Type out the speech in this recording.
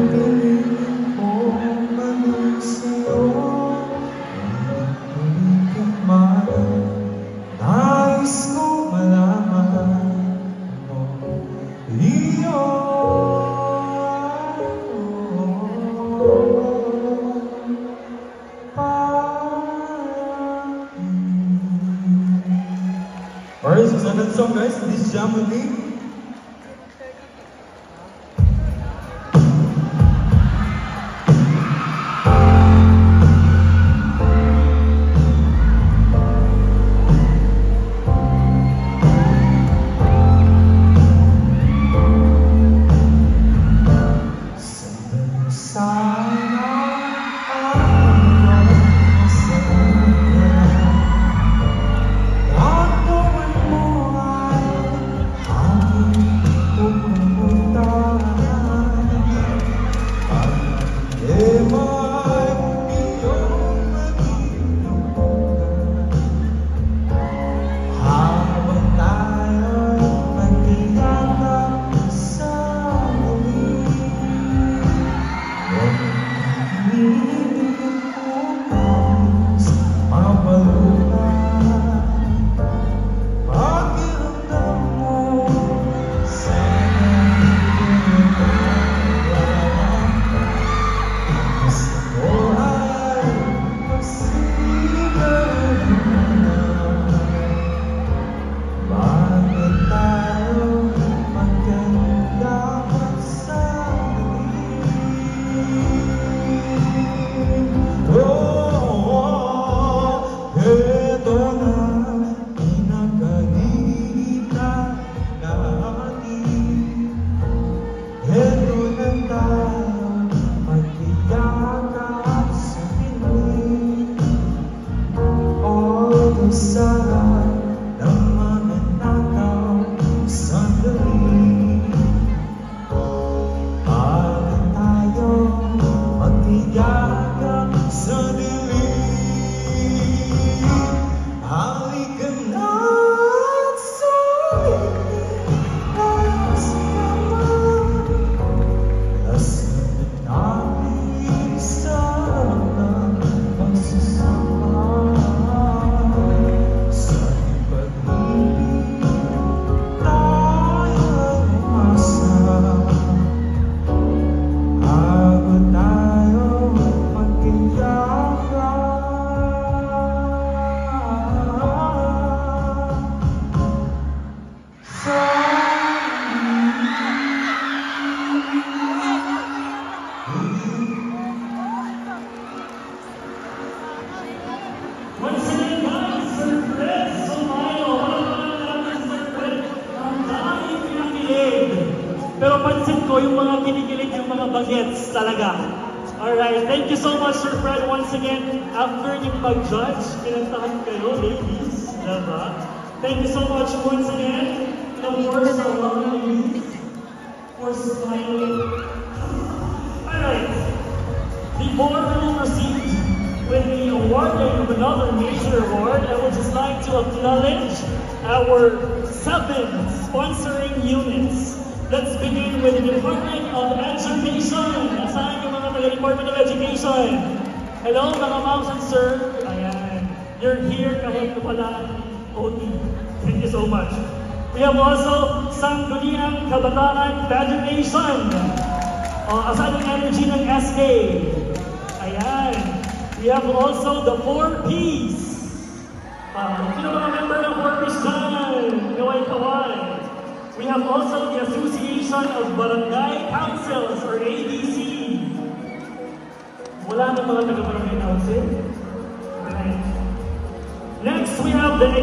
pipiliin ko manig sa'yo. Ulit ka man, nais ko malaman mo iyon. Alright, so second song guys, please jam with me. Pero pansin ko yung mga kinikilig yung mga bagets talaga. Alright, thank you so much Sir Fred once again. After yung mag-judge, kinantahan kayo, ladies. Diba? Thank you so much once again. And of course, our lovely ladies for smiling. Alright, before we proceed with the awarding of another major award, I would just like to acknowledge our 7 sponsoring units. Let's begin with the Department of Education. Nasaan yung mga taga-Department of Education? Hello, mga moms and sir. Ayan. You're here kahit wala OT. Thank you so much. We have also Sangguniang Kabataan Federation. Asan yung energy ng SK? Ayan. We have also the 4Ps. Sino mga member ng 4Ps dyan? Kaway-kaway. We have also the Association of Barangay Councils, or ABC. Wala na mga taga-barangay council? Right. Next, we have the